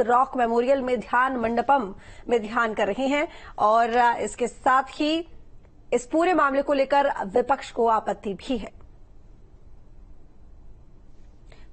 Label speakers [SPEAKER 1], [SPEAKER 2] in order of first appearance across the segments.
[SPEAKER 1] Rock memorial में ध्यान मंडपम में ध्यान कर रहे हैं और इसके साथ ही इस पूरे मामले को लेकर विपक्ष को आपत्ति भी है।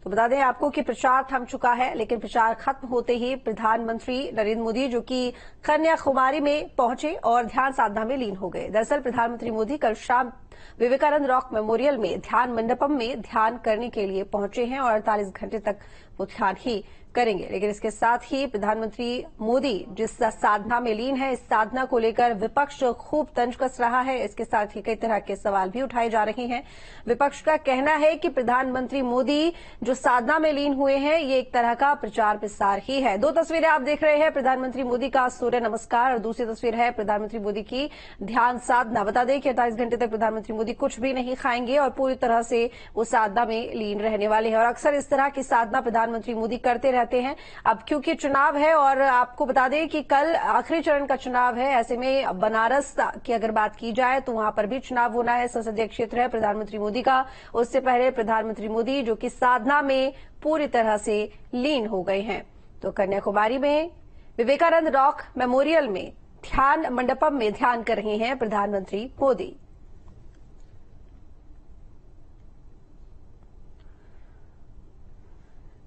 [SPEAKER 1] तो बता दें आपको कि प्रचार थम चुका है, लेकिन प्रचार खत्म होते ही प्रधानमंत्री नरेंद्र मोदी जो कि कन्याकुमारी में पहुंचे और ध्यान साधना में लीन हो गए। दरअसल प्रधानमंत्री मोदी कल शाम विवेकानंद रॉक मेमोरियल में ध्यान मंडपम में ध्यान करने के लिए पहुंचे हैं और 48 घंटे तक वो ध्यान ही करेंगे। लेकिन इसके साथ ही प्रधानमंत्री मोदी जिस साधना में लीन है, इस साधना को लेकर विपक्ष खूब तंज कस रहा है। इसके साथ ही कई तरह के सवाल भी उठाए जा रहे हैं। विपक्ष का कहना है कि प्रधानमंत्री मोदी जो साधना में लीन हुए हैं, ये एक तरह का प्रचार प्रसार ही है। दो तस्वीरें आप देख रहे हैं, प्रधानमंत्री मोदी का सूर्य नमस्कार और दूसरी तस्वीर है प्रधानमंत्री मोदी की ध्यान साधना। बता दें कि 48 घंटे तक प्रधानमंत्री मोदी कुछ भी नहीं खाएंगे और पूरी तरह से वो साधना में लीन रहने वाले हैं। और अक्सर इस तरह की साधना प्रधानमंत्री मोदी करते रहते हैं। अब क्योंकि चुनाव है और आपको बता दें कि कल आखिरी चरण का चुनाव है, ऐसे में बनारस की अगर बात की जाए तो वहां पर भी चुनाव होना है, संसदीय क्षेत्र है प्रधानमंत्री मोदी का। उससे पहले प्रधानमंत्री मोदी जो कि साधना में पूरी तरह से लीन हो गए हैं। तो कन्याकुमारी में विवेकानंद रॉक मेमोरियल में ध्यान मंडपम में ध्यान कर रहे हैं प्रधानमंत्री मोदी।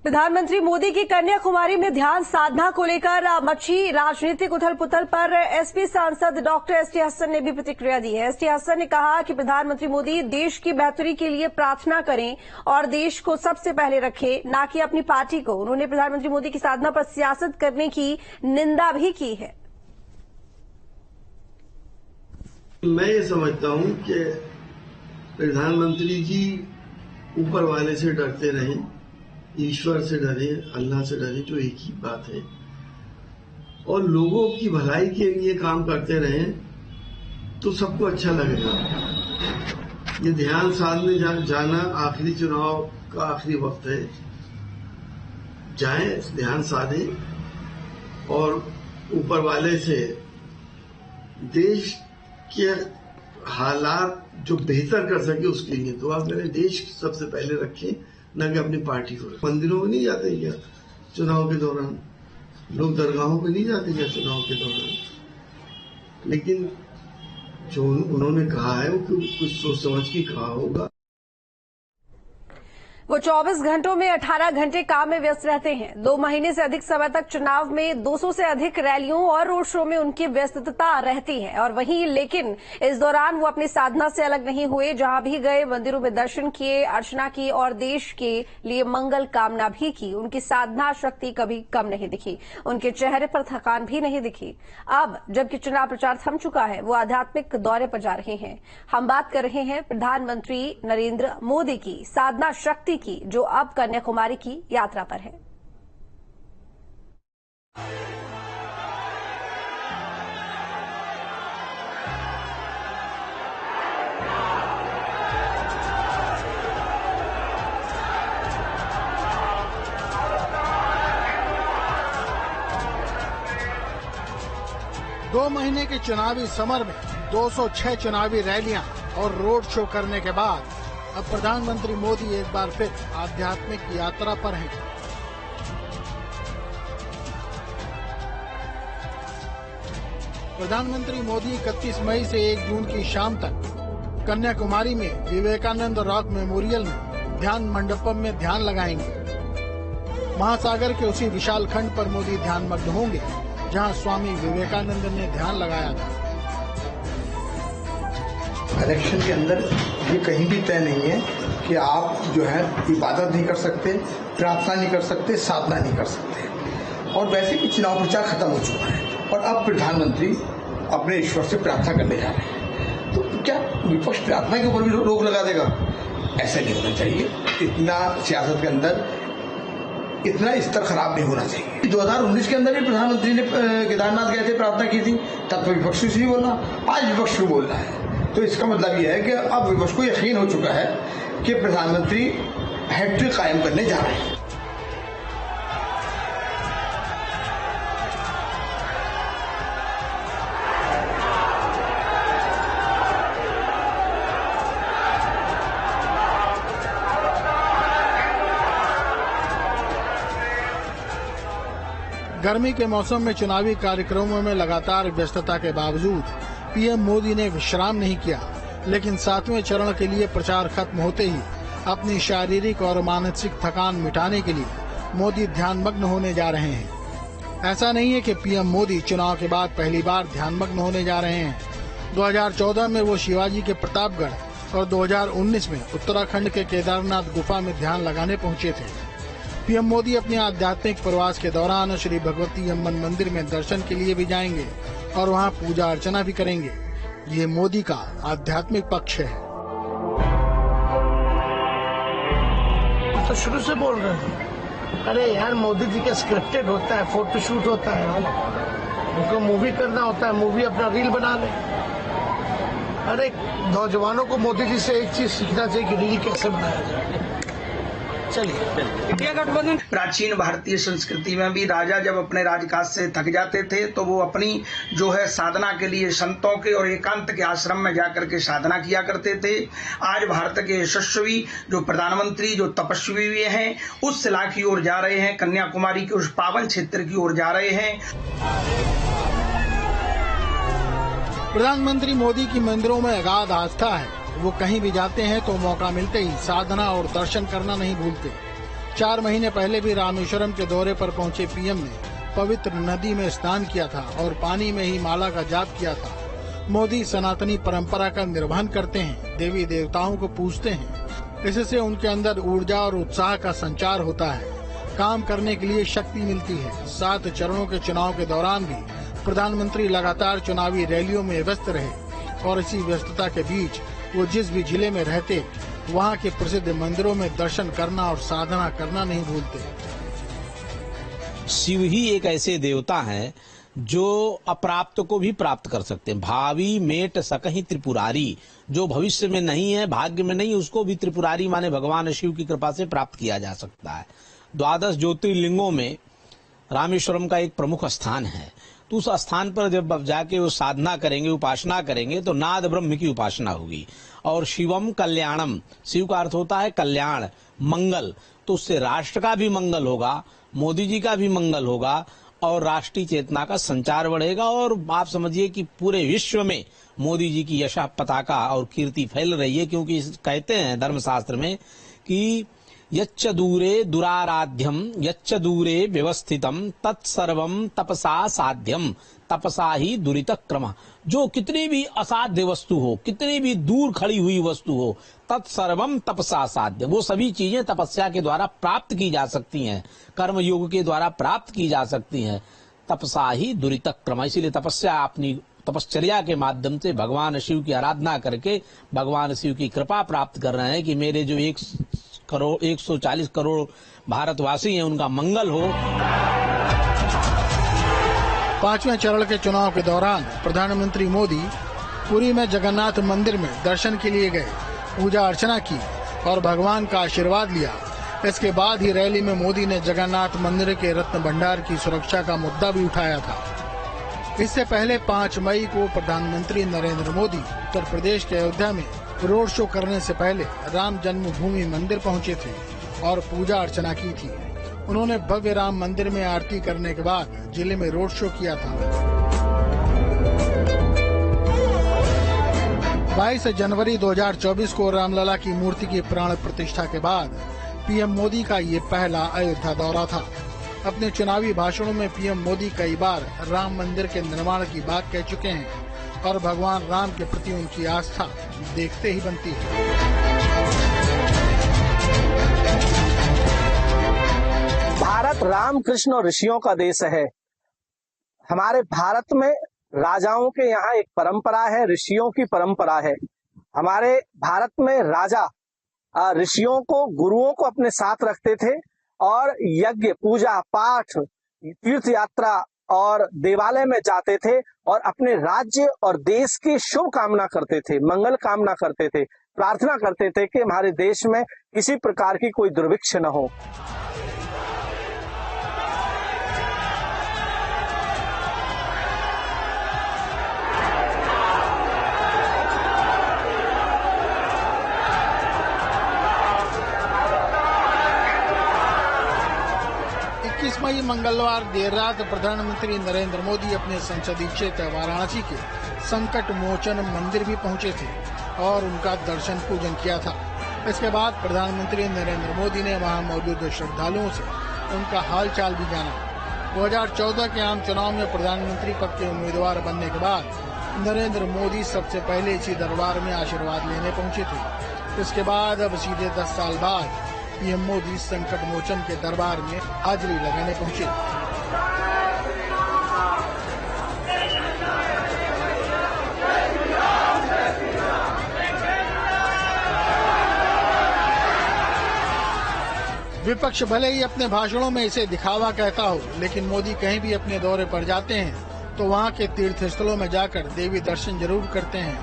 [SPEAKER 1] प्रधानमंत्री मोदी की कन्याकुमारी में ध्यान साधना को लेकर मची राजनीतिक उथल पुथल पर एसपी सांसद डॉक्टर एसटी हसन ने भी प्रतिक्रिया दी है। एसटी हसन ने कहा कि प्रधानमंत्री मोदी देश की बेहतरी के लिए प्रार्थना करें और देश को सबसे पहले रखें, ना कि अपनी पार्टी को। उन्होंने प्रधानमंत्री मोदी की साधना पर सियासत करने की निंदा भी की है।
[SPEAKER 2] मैं ये समझता हूं कि प्रधानमंत्री जी ऊपर वाले से डरते रहें, ईश्वर से डरे, अल्लाह से डरे, जो एक ही बात है, और लोगों की भलाई के लिए काम करते रहें तो सबको अच्छा लगेगा। ये ध्यान साधने जाना आखिरी चुनाव का आखिरी वक्त है, जाएं, ध्यान साधें और ऊपर वाले से देश के हालात जो बेहतर कर सके उसके लिए दुआ करें। देश सबसे पहले रखें, न कि अपनी पार्टी को। मंदिरों में नहीं जाते क्या चुनाव के दौरान? लोग दरगाहों पे नहीं जाते क्या चुनाव के दौरान? लेकिन जो उन्होंने कहा है वो कुछ सोच समझ के कहा होगा।
[SPEAKER 1] वो 24 घंटों में 18 घंटे काम में व्यस्त रहते हैं। 2 महीने से अधिक समय तक चुनाव में 200 से अधिक रैलियों और रोड शो में उनकी व्यस्तता रहती है। और वहीं लेकिन इस दौरान वो अपनी साधना से अलग नहीं हुए। जहां भी गए मंदिरों में दर्शन किए, अर्चना की और देश के लिए मंगल कामना भी की। उनकी साधना शक्ति कभी कम नहीं दिखी, उनके चेहरे पर थकान भी नहीं दिखी। अब जबकि चुनाव प्रचार थम चुका है, वो आध्यात्मिक दौरे पर जा रहे हैं। हम बात कर रहे हैं प्रधानमंत्री नरेंद्र मोदी की साधना शक्ति की, जो अब कन्याकुमारी की यात्रा पर है।
[SPEAKER 3] 2 महीने के चुनावी समर में 206 चुनावी रैलियां और रोड शो करने के बाद अब प्रधानमंत्री मोदी एक बार फिर आध्यात्मिक यात्रा पर हैं। प्रधानमंत्री मोदी 31 मई से 1 जून की शाम तक कन्याकुमारी में विवेकानंद रॉक मेमोरियल में ध्यान मंडपम में ध्यान लगाएंगे। महासागर के उसी विशाल खंड पर मोदी ध्यानमग्न होंगे जहां स्वामी विवेकानंद ने ध्यान लगाया था।
[SPEAKER 4] इलेक्शन के अंदर ये कहीं भी तय नहीं है कि आप जो है इबादत नहीं कर सकते, प्रार्थना नहीं कर सकते, साधना नहीं कर सकते। और वैसे भी चुनाव प्रचार खत्म हो चुका है और अब प्रधानमंत्री अपने ईश्वर से प्रार्थना करने जा रहे हैं। तो क्या विपक्ष प्रार्थना के ऊपर भी रोक लगा देगा? ऐसा नहीं होना चाहिए। इतना सियासत के अंदर इतना स्तर खराब नहीं होना चाहिए। 2019 के अंदर भी प्रधानमंत्री ने केदारनाथ गए थे, प्रार्थना की थी, तब तो विपक्ष नहीं बोला, आज विपक्ष क्यों बोल रहा है? तो इसका मतलब यह है कि अब विपक्ष को यकीन हो चुका है कि प्रधानमंत्री हैट्रिक कायम करने जा रहे हैं।
[SPEAKER 3] गर्मी के मौसम में चुनावी कार्यक्रमों में लगातार व्यस्तता के बावजूद पीएम मोदी ने विश्राम नहीं किया, लेकिन 7वें चरण के लिए प्रचार खत्म होते ही अपनी शारीरिक और मानसिक थकान मिटाने के लिए मोदी ध्यानमग्न होने जा रहे हैं। ऐसा नहीं है कि पीएम मोदी चुनाव के बाद पहली बार ध्यानमग्न होने जा रहे हैं। 2014 में वो शिवाजी के प्रतापगढ़ और 2019 में उत्तराखंड के केदारनाथ गुफा में ध्यान लगाने पहुंचे थे। पीएम मोदी अपने आध्यात्मिक प्रवास के दौरान श्री भगवती अम्बन मंदिर में दर्शन के लिए भी जाएंगे और वहां पूजा अर्चना भी करेंगे। ये मोदी का आध्यात्मिक पक्ष है।
[SPEAKER 5] तो शुरू से बोल रहे हैं, अरे यार मोदी जी का स्क्रिप्टेड होता है, फोटोशूट होता है, उनको मूवी करना होता है, मूवी अपना रील बना ले। अरे नौजवानों को मोदी जी से एक चीज सीखना चाहिए कि रील कैसे बनाया जाए। चलिए, इंडिया गठबंधन।
[SPEAKER 6] प्राचीन भारतीय संस्कृति में भी राजा जब अपने राजकाज से थक जाते थे तो वो अपनी जो है साधना के लिए संतों के और एकांत के आश्रम में जाकर के साधना किया करते थे। आज भारत के यशस्वी जो प्रधानमंत्री जो तपस्वी भी हैं उस शिला की ओर जा रहे हैं, कन्याकुमारी के उस पावन क्षेत्र की ओर जा रहे हैं।
[SPEAKER 3] प्रधानमंत्री मोदी की मंदिरों में अगाध आस्था है। वो कहीं भी जाते हैं तो मौका मिलते ही साधना और दर्शन करना नहीं भूलते। 4 महीने पहले भी रामेश्वरम के दौरे पर पहुंचे पीएम ने पवित्र नदी में स्नान किया था और पानी में ही माला का जाप किया था। मोदी सनातनी परंपरा का निर्वहन करते हैं, देवी देवताओं को पूजते हैं। इससे उनके अंदर ऊर्जा और उत्साह का संचार होता है, काम करने के लिए शक्ति मिलती है। 7 चरणों के चुनाव के दौरान भी प्रधानमंत्री लगातार चुनावी रैलियों में व्यस्त रहे और इसी व्यस्तता के बीच वो जिस भी जिले में रहते वहाँ के प्रसिद्ध मंदिरों में दर्शन करना और साधना करना नहीं भूलते।
[SPEAKER 7] शिव ही एक ऐसे देवता हैं जो अप्राप्त को भी प्राप्त कर सकते हैं। भावी मेट सकहि त्रिपुरारी, जो भविष्य में नहीं है, भाग्य में नहीं, उसको भी त्रिपुरारी माने भगवान शिव की कृपा से प्राप्त किया जा सकता है। 12 ज्योतिर्लिंगों में रामेश्वरम का एक प्रमुख स्थान है। तो उस स्थान पर जब जाके वो साधना करेंगे, उपासना करेंगे तो नाद ब्रह्म की उपासना होगी। और शिवम कल्याणम, शिव का अर्थ होता है कल्याण, मंगल। तो उससे राष्ट्र का भी मंगल होगा, मोदी जी का भी मंगल होगा और राष्ट्रीय चेतना का संचार बढ़ेगा। और आप समझिए कि पूरे विश्व में मोदी जी की यशः पताका और कीर्ति फैल रही है, क्योंकि कहते हैं धर्मशास्त्र में कि यच्च दूरे दुराराध्यम यच्च दूरे व्यवस्थितम तत्सर्वम तपसा साध्यम तपसा ही दुरित क्रम। जो कितनी भी असाध्य वस्तु हो, कितनी भी दूर खड़ी हुई वस्तु हो, तत्सर्वम तपसा साध्य, वो सभी चीजें तपस्या के द्वारा प्राप्त की जा सकती हैं, कर्म योग के द्वारा प्राप्त की जा सकती हैं। तपसा ही दुरित क्रम, इसीलिए तपस्या अपनी तपश्चर्या के माध्यम से भगवान शिव की आराधना करके भगवान शिव की कृपा प्राप्त कर रहे हैं कि मेरे जो 140 करोड़ भारतवासी हैं उनका मंगल हो।
[SPEAKER 3] 5वें चरण के चुनाव के दौरान प्रधानमंत्री मोदी पुरी में जगन्नाथ मंदिर में दर्शन के लिए गए, पूजा अर्चना की और भगवान का आशीर्वाद लिया। इसके बाद ही रैली में मोदी ने जगन्नाथ मंदिर के रत्न भंडार की सुरक्षा का मुद्दा भी उठाया था। इससे पहले 5 मई को प्रधानमंत्री नरेंद्र मोदी उत्तर प्रदेश के अयोध्या में रोड शो करने से पहले राम जन्मभूमि मंदिर पहुंचे थे और पूजा अर्चना की थी। उन्होंने भव्य राम मंदिर में आरती करने के बाद जिले में रोड शो किया था। 22 जनवरी 2024 को रामलला की मूर्ति की प्राण प्रतिष्ठा के बाद पीएम मोदी का ये पहला अयोध्या दौरा था। अपने चुनावी भाषणों में पीएम मोदी कई बार राम मंदिर के निर्माण की बात कह चुके हैं और भगवान राम के प्रति उनकी आस्था देखते ही बनती है।
[SPEAKER 8] भारत राम कृष्ण और ऋषियों का देश है। हमारे भारत में राजाओं के यहाँ एक परंपरा है, ऋषियों की परंपरा है। हमारे भारत में राजा ऋषियों को, गुरुओं को अपने साथ रखते थे और यज्ञ, पूजा पाठ, तीर्थ यात्रा और देवालय में जाते थे और अपने राज्य और देश की शुभ कामना करते थे, मंगल कामना करते थे, प्रार्थना करते थे कि हमारे देश में किसी प्रकार की कोई दुर्भिक्ष न हो।
[SPEAKER 3] मई मंगलवार देर रात प्रधानमंत्री नरेंद्र मोदी अपने संसदीय क्षेत्र वाराणसी के संकट मोचन मंदिर भी पहुंचे थे और उनका दर्शन पूजन किया था। इसके बाद प्रधानमंत्री नरेंद्र मोदी ने वहां मौजूद श्रद्धालुओं से उनका हालचाल भी जाना। 2014 के आम चुनाव में प्रधानमंत्री पद के उम्मीदवार बनने के बाद नरेंद्र मोदी सबसे पहले इसी दरबार में आशीर्वाद लेने पहुंचे थे। इसके बाद अब सीधे 10 साल बाद पीएम मोदी संकट मोचन के दरबार में हाजिरी लगाने पहुंचे। विपक्ष भले ही अपने भाषणों में इसे दिखावा कहता हो, लेकिन मोदी कहीं भी अपने दौरे पर जाते हैं तो वहां के तीर्थ स्थलों में जाकर देवी दर्शन जरूर करते हैं।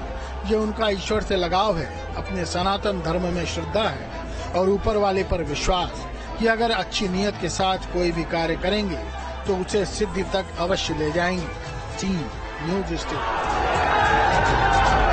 [SPEAKER 3] ये उनका ईश्वर से लगाव है, अपने सनातन धर्म में श्रद्धा है और ऊपर वाले पर विश्वास कि अगर अच्छी नीयत के साथ कोई भी कार्य करेंगे तो उसे सिद्धि तक अवश्य ले जाएंगे। News station.